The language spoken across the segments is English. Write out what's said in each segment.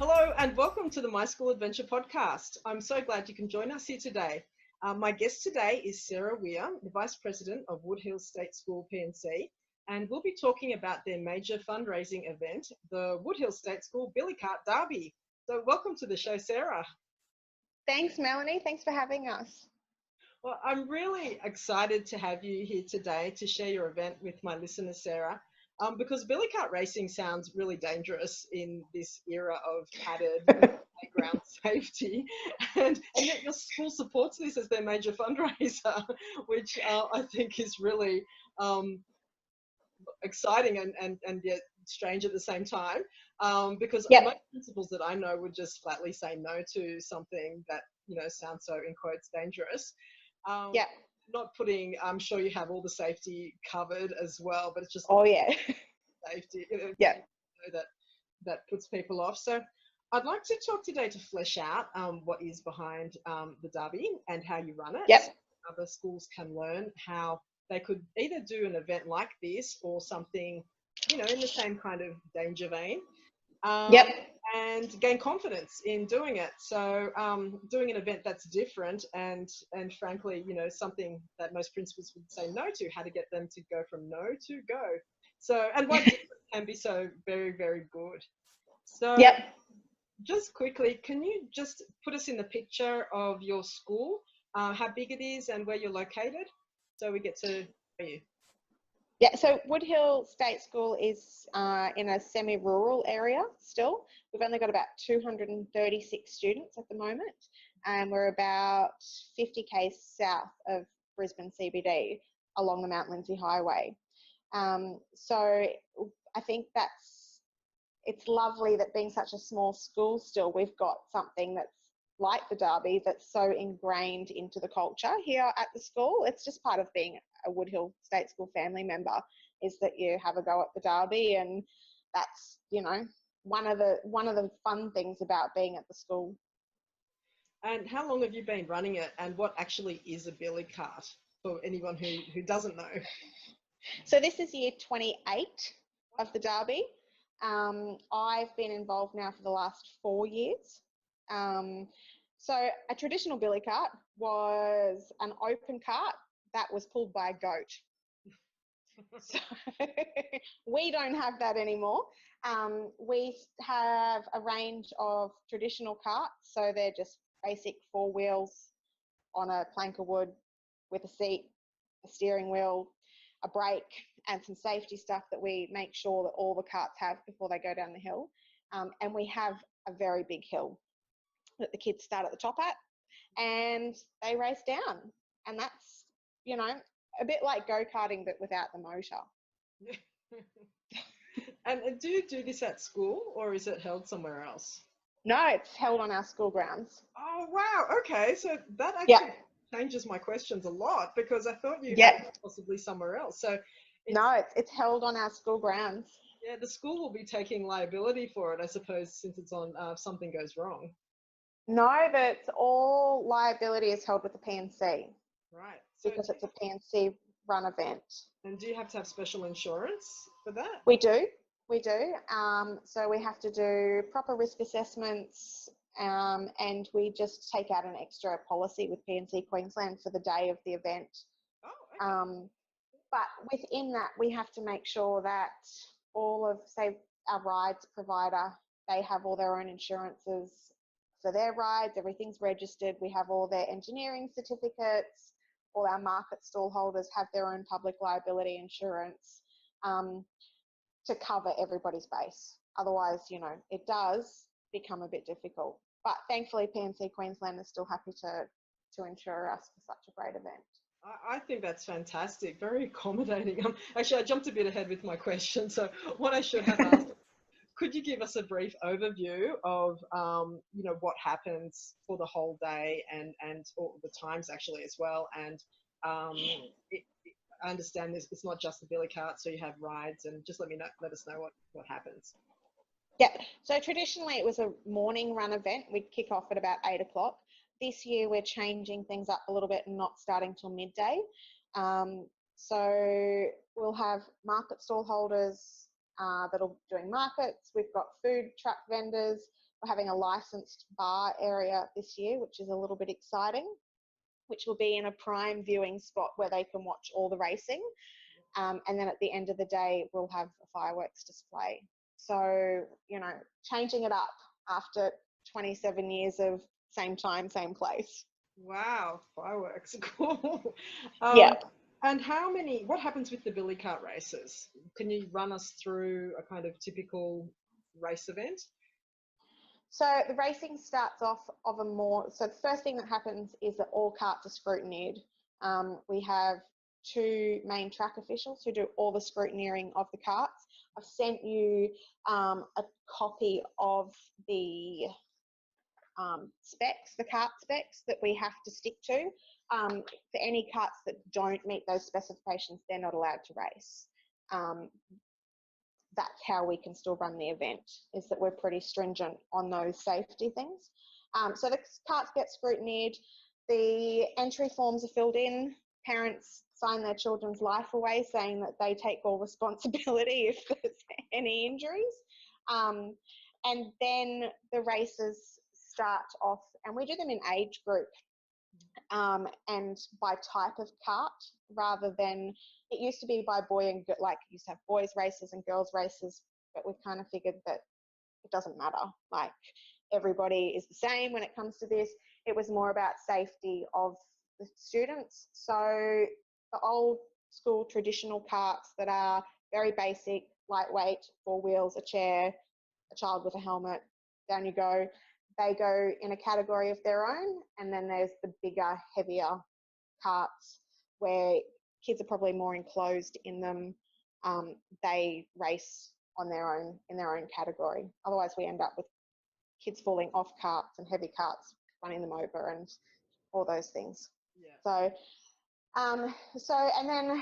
Hello and welcome to the My School Adventure podcast. I'm so glad you can join us here today. My guest today is Sarah Weir, the Vice President of Woodhill State School PNC, and we'll be talking about their major fundraising event, the Woodhill State School Billy Cart Derby. So welcome to the show, Sarah. Thanks, Melanie. Thanks for having us. Well, I'm really excited to have you here today to share your event with my listeners, Sarah. Because billy cart racing sounds really dangerous in this era of padded playground safety, and yet your school supports this as their major fundraiser, which I think is really exciting and yet strange at the same time, because most principals that I know would just flatly say no to something that sounds so in quotes dangerous. Not putting, I'm sure you have all the safety covered as well, but it's just safety. That puts people off. So I'd like to talk today to flesh out what is behind the Derby and how you run it. So other schools can learn how they could either do an event like this or something, in the same kind of danger vein. And gain confidence in doing it. So doing an event that's different and frankly, something that most principals would say no to, how to get them to go from no to go. So, and why different can be so very, very good. So just quickly, can you just put us in the picture of your school, how big it is and where you're located, so we get to know you? Yeah, so Woodhill State School is in a semi-rural area still. We've only got about 236 students at the moment, and we're about 50 k's south of Brisbane CBD along the Mount Lindesay Highway. So I think it's lovely that being such a small school still, we've got something that's like the Derby that's so ingrained into the culture here at the school. It's just part of being a Woodhill State School family member, is that you have a go at the Derby, and that's one of the fun things about being at the school. And how long have you been running it, and what actually is a billy cart for anyone who doesn't know? So this is year 28 of the Derby. I've been involved now for the last 4 years. So a traditional billy cart was an open cart that was pulled by a goat. So we don't have that anymore. We have a range of traditional carts, so they're just basic 4 wheels on a plank of wood with a seat, a steering wheel, a brake, and some safety stuff that we make sure that all the carts have before they go down the hill. And we have a very big hill that the kids start at the top at, and they race down. And that's, a bit like go-karting, but without the motor. And do you do this at school, or is it held somewhere else? No, it's held on our school grounds. Oh, wow. Okay. So that actually changes my questions a lot, because I thought you had possibly somewhere else. So it's held on our school grounds. Yeah, the school will be taking liability for it, I suppose, since it's on if something goes wrong. No, but all liability is held with the PNC. Right. So because it's a PNC run event. And do you have to have special insurance for that? We do. So we have to do proper risk assessments, and we just take out an extra policy with PNC Queensland for the day of the event. Oh, okay. But within that, we have to make sure that all of, say, our rides provider, they have all their own insurances for their rides. Everything's registered. We have all their engineering certificates. All our market stall holders have their own public liability insurance to cover everybody's base. Otherwise, it does become a bit difficult. But thankfully, PNC Queensland is still happy to insure us for such a great event. I think that's fantastic. Very accommodating. Actually, I jumped a bit ahead with my question. So what I should have asked, could you give us a brief overview of, what happens for the whole day and or the times actually as well? And I understand this, it's not just the billy cart, so you have rides, and just let us know what happens. Yeah, so traditionally it was a morning run event. We'd kick off at about 8 o'clock. This year we're changing things up a little bit and not starting till midday. So we'll have market stall holders that are doing markets. We've got food truck vendors, we're having a licensed bar area this year, which is a little bit exciting, which will be in a prime viewing spot where they can watch all the racing. And then at the end of the day, we'll have a fireworks display. So, you know, changing it up after 27 years of same time, same place. Wow, fireworks, cool. Yeah. And what happens with the billy cart races? Can you run us through a kind of typical race event? So the racing starts off so the first thing that happens is that all carts are scrutineered. We have 2 main track officials who do all the scrutineering of the carts. I've sent you a copy of the specs, the cart specs that we have to stick to. For any carts that don't meet those specifications, they're not allowed to race. That's how we can still run the event, is that we're pretty stringent on those safety things. So the carts get scrutineered, the entry forms are filled in, parents sign their children's life away saying that they take all responsibility if there's any injuries. And then the races start off, and we do them in age group and by type of cart, rather than, it used to be by boy and girl, like you used to have boys races and girls races, but we've kind of figured that it doesn't matter. Like, everybody is the same when it comes to this. It was more about safety of the students. So the old school traditional carts that are very basic, lightweight, 4 wheels, a chair, a child with a helmet, down you go. They go in a category of their own, and then there's the bigger, heavier carts where kids are probably more enclosed in them. They race on their own, in their own category. Otherwise, we end up with kids falling off carts and heavy carts, running them over, and all those things. Yeah. So, and then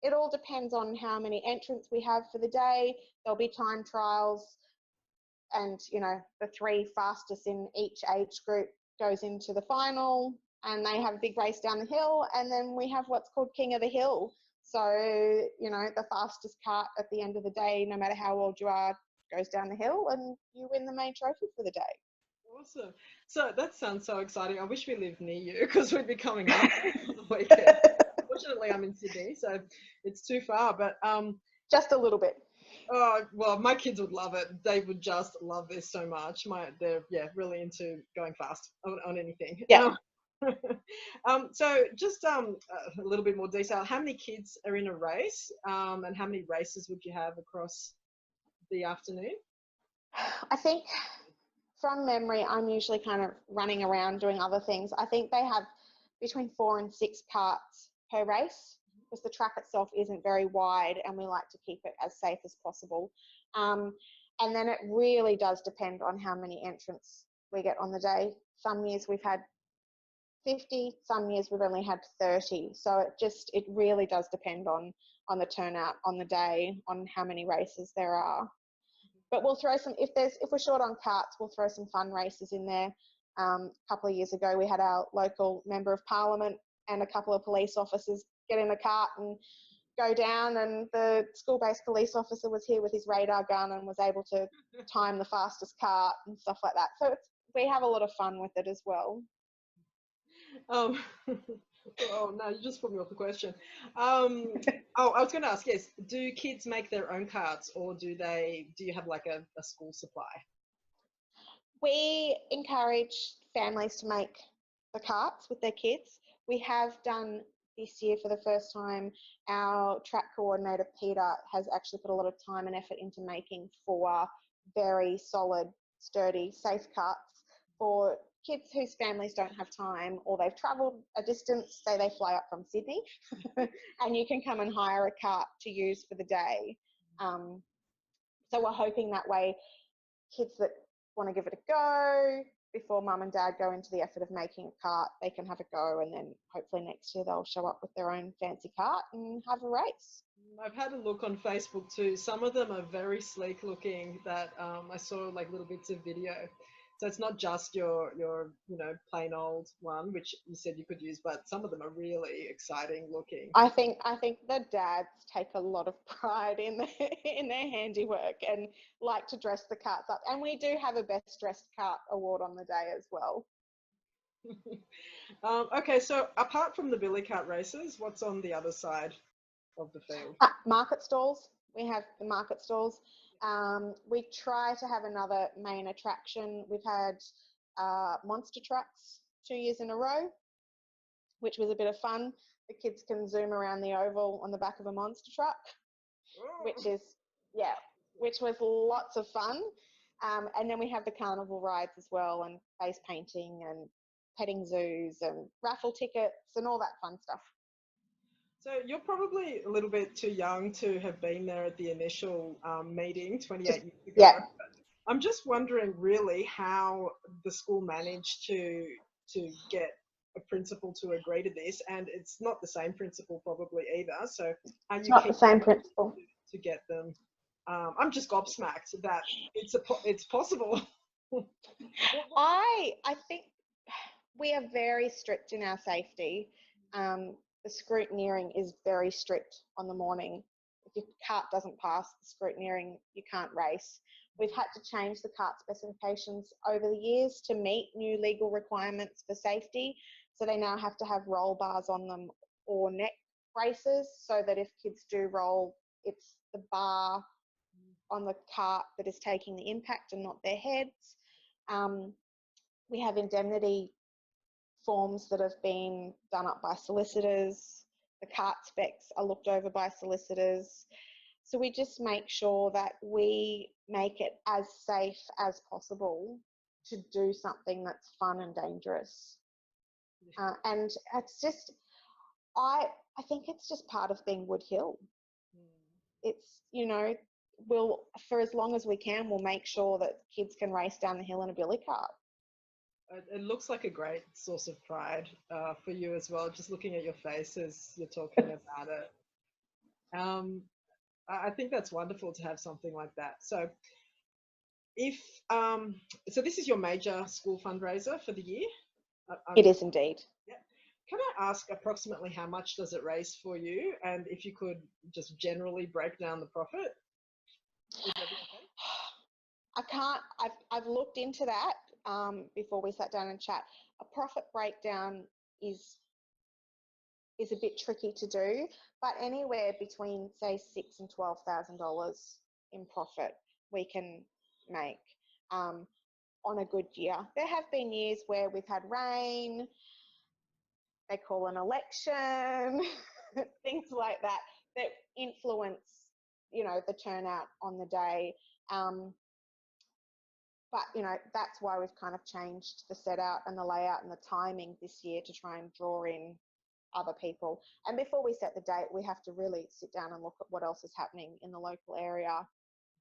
it all depends on how many entrants we have for the day. There'll be time trials, and, you know, the 3 fastest in each age group goes into the final, and they have a big race down the hill, and then we have what's called King of the Hill. So, you know, the fastest cart at the end of the day, no matter how old you are, goes down the hill, and you win the main trophy for the day. Awesome. So that sounds so exciting. I wish we lived near you, because we'd be coming up on the weekend. Fortunately, I'm in Sydney, so it's too far, but just a little bit. Oh, well, my kids would love it. They would just love this so much. They're really into going fast on anything. Yeah. So just a little bit more detail. How many kids are in a race, and how many races would you have across the afternoon? I think from memory, I'm usually kind of running around doing other things. I think they have between 4 and 6 carts per race, because the track itself isn't very wide, and we like to keep it as safe as possible. And then it really does depend on how many entrants we get on the day. Some years we've had 50, some years we've only had 30. So it really does depend on the turnout on the day, on how many races there are. But we'll throw some, if we're short on carts, we'll throw some fun races in there. A couple of years ago, we had our local member of parliament and a couple of police officers get in a cart and go down, and the school-based police officer was here with his radar gun and was able to time the fastest cart and stuff like that. So we have a lot of fun with it as well. Oh no, you just put me off the question. I was going to ask, yes, do kids make their own carts, or do you have like a school supply? We encourage families to make the carts with their kids. We have done this year, for the first time, our track coordinator, Peter, has actually put a lot of time and effort into making 4 very solid, sturdy, safe carts for kids whose families don't have time, or they've travelled a distance, say they fly up from Sydney, and you can come and hire a cart to use for the day. So we're hoping that way kids that want to give it a go, before mum and dad go into the effort of making a cart, they can have a go, and then hopefully next year they'll show up with their own fancy cart and have a race. I've had a look on Facebook too. Some of them are very sleek looking that I saw like little bits of video. So it's not just your plain old one, which you said you could use, but some of them are really exciting looking. I think the dads take a lot of pride in their handiwork and like to dress the carts up. And we do have a best dressed cart award on the day as well. Okay, so apart from the billy cart races, what's on the other side of the field? Market stalls. We have the market stalls. We try to have another main attraction. We've had monster trucks 2 years in a row, which was a bit of fun. The kids can zoom around the oval on the back of a monster truck, which was lots of fun. And then we have the carnival rides as well, and face painting and petting zoos and raffle tickets and all that fun stuff. So you're probably a little bit too young to have been there at the initial meeting 28 years ago. Yeah. I'm just wondering really how the school managed to get a principal to agree to this, and it's not the same principal probably either. So how It's you not keep the same principal to get them? I'm just gobsmacked that it's possible. I think we are very strict in our safety. The scrutineering is very strict on the morning. If your cart doesn't pass the scrutineering, you can't race. We've had to change the cart specifications over the years to meet new legal requirements for safety. So they now have to have roll bars on them or neck braces, so that if kids do roll, it's the bar on the cart that is taking the impact and not their heads. We have indemnity forms that have been done up by solicitors. The cart specs are looked over by solicitors. So we just make sure that we make it as safe as possible to do something that's fun and dangerous. And it's just, I think it's just part of being Woodhill. It's, we'll, for as long as we can, we'll make sure that kids can race down the hill in a billy cart. It looks like a great source of pride for you as well, just looking at your face as you're talking about it. I think that's wonderful to have something like that. So so this is your major school fundraiser for the year? It is indeed. Yeah. Can I ask approximately how much does it raise for you? And if you could just generally break down the profit? Would that be okay? I can't, I've looked into that before we sat down and chat. A profit breakdown is a bit tricky to do, but anywhere between say $6,000 and $12,000 in profit we can make on a good year. There have been years where we've had rain, they call an election, things like that influence, the turnout on the day. But, that's why we've kind of changed the set out and the layout and the timing this year to try and draw in other people. And before we set the date, we have to really sit down and look at what else is happening in the local area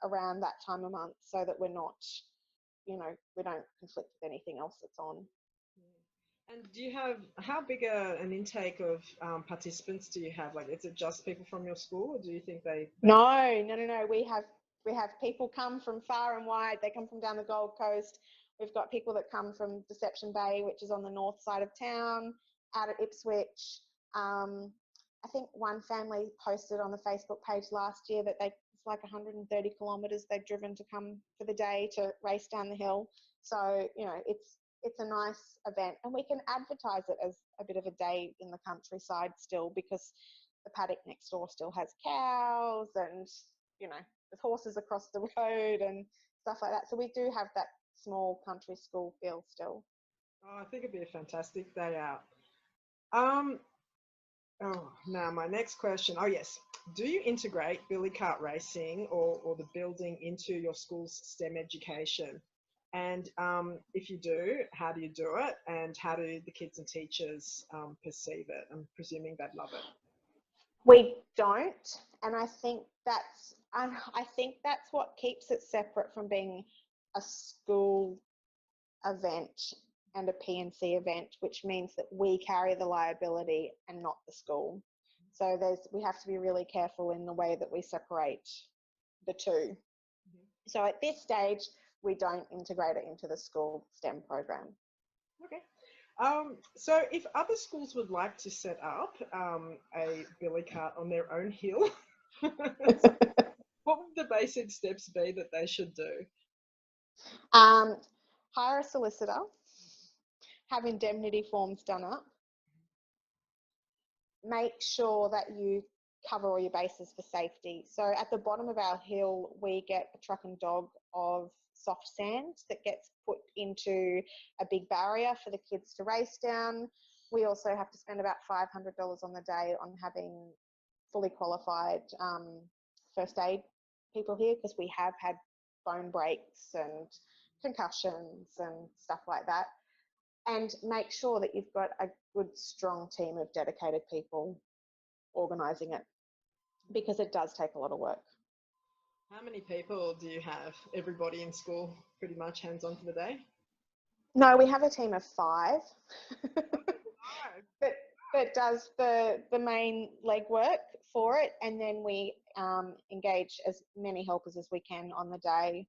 around that time of month, so that we're not, we don't conflict with anything else that's on. And do you have, how big an intake of participants do you have? Like, is it just people from your school, or do you think they... No. We have people come from far and wide. They come from down the Gold Coast. We've got people that come from Deception Bay, which is on the north side of town, out at Ipswich. I think one family posted on the Facebook page last year that it's like 130 kilometres they've driven to come for the day to race down the hill. So, it's a nice event, and we can advertise it as a bit of a day in the countryside still, because the paddock next door still has cows and, there's horses across the road and stuff like that. So we do have that small country school feel still. Oh, I think it'd be a fantastic day out. Now my next question. Oh, yes. Do you integrate billy cart racing or the building into your school's STEM education? And if you do, how do you do it? And how do the kids and teachers perceive it? I'm presuming they'd love it. We don't, and I think that's what keeps it separate from being a school event and a P&C event, which means that we carry the liability and not the school. So we have to be really careful in the way that we separate the two. So at this stage, we don't integrate it into the school STEM program. Okay. So if other schools would like to set up a billy cart on their own hill, what would the basic steps be that they should do? Hire a solicitor, have indemnity forms done up, make sure that you cover all your bases for safety. So at the bottom of our hill, we get a truck and dog of soft sand that gets put into a big barrier for the kids to race down. We also have to spend about $500 on the day on having fully qualified first aid people here, because we have had bone breaks and concussions and stuff like that. And make sure that you've got a good, strong team of dedicated people organising it, because it does take a lot of work. How many people do you have? Everybody in school pretty much hands-on for the day? No, we have a team of 5 that does the main legwork for it, and then we engage as many helpers as we can on the day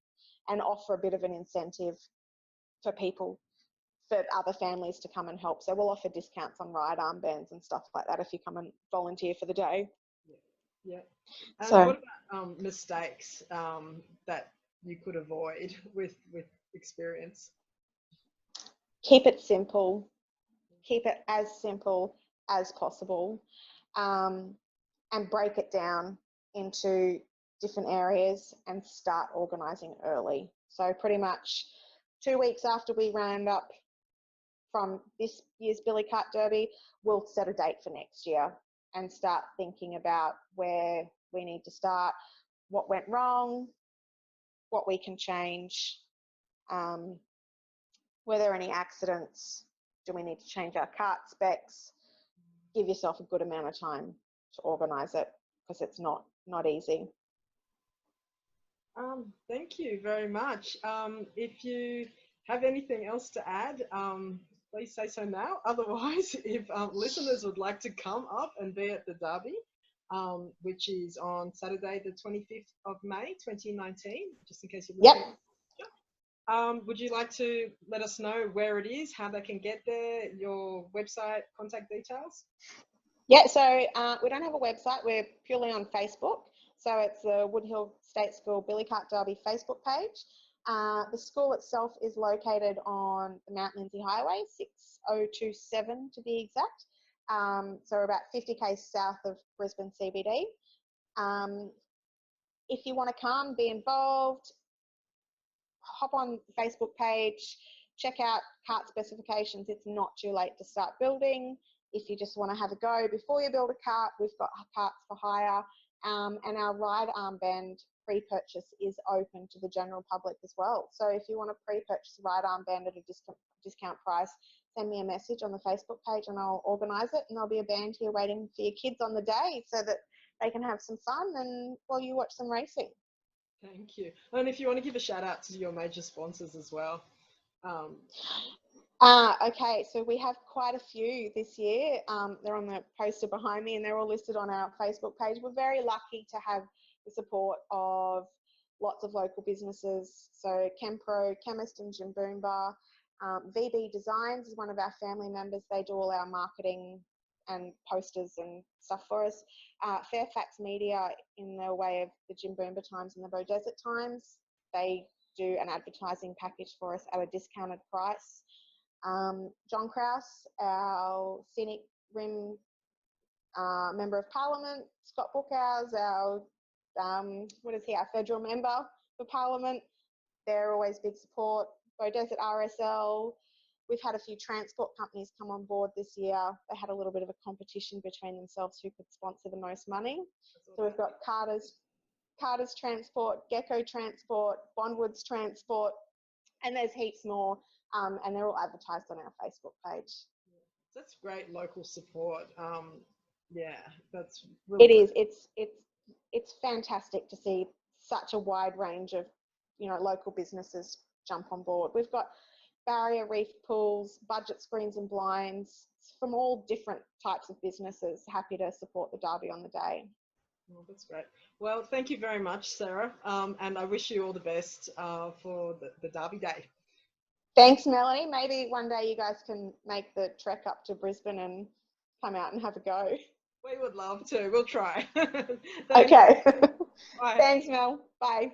and offer a bit of an incentive for people, for other families to come and help. So we'll offer discounts on ride armbands and stuff like that if you come and volunteer for the day. Yeah. And so, what about mistakes that you could avoid with experience? keep it simple. Keep it as simple as possible, and break it down into different areas and start organising early. So pretty much 2 weeks after we round up from this year's Billy Cart Derby, we'll set a date for next year and start thinking about where we need to start, what went wrong, what we can change, were there any accidents, do we need to change our cart specs. Give yourself a good amount of time to organise it, because it's not easy. Thank you very much. If you have anything else to add, please say so now. Otherwise, if listeners would like to come up and be at the Derby, which is on Saturday, the 25th of May, 2019, just in case you're listening. Yep. Would you like to let us know where it is, how they can get there, your website, contact details? Yeah, so we don't have a website. We're purely on Facebook. So it's the Woodhill State School Billy Cart Derby Facebook page. The school itself is located on the Mount Lindesay Highway, 6027 to be exact. So we're about 50 k's south of Brisbane CBD. If you want to come, be involved, hop on the Facebook page, check out cart specifications. It's not too late to start building. If you just want to have a go before you build a cart, we've got carts for hire, and our ride armband pre-purchase is open to the general public as well. So if you want to pre-purchase a ride armband at a discount price, send me a message on the Facebook page and I'll organise it, and there'll be a band here waiting for your kids on the day so that they can have some fun and while you watch some racing. Thank you. And if you want to give a shout out to your major sponsors as well. Okay, so we have quite a few this year. They're on the poster behind me and they're all listed on our Facebook page. We're very lucky to have the support of lots of local businesses. So Chempro, Chemist and Jimboomba. VB Designs is one of our family members. They do all our marketing and posters and stuff for us. Fairfax Media in the way of the Jimboomba Times and the Beaudesert Times. They do an advertising package for us at a discounted price. John Krause, our Scenic Rim Member of Parliament. Scott Bookhouse, our our federal member for Parliament. They're always big support. Beaudesert RSL. We've had a few transport companies come on board this year. They had a little bit of a competition between themselves who could sponsor the most money. So we've got Carter's Transport, Gecko Transport, Bondwoods Transport, and there's heaps more. And they're all advertised on our Facebook page. That's great local support. Yeah, that's really it is. It's fantastic to see such a wide range of local businesses jump on board. We've got barrier reef pools, budget screens and blinds from all different types of businesses happy to support the Derby on the day. Oh, that's great. Well, thank you very much, Sarah. And I wish you all the best for the Derby Day. Thanks, Melanie. Maybe one day you guys can make the trek up to Brisbane and come out and have a go. We would love to. We'll try. Okay. Bye. Thanks, Mel. Bye.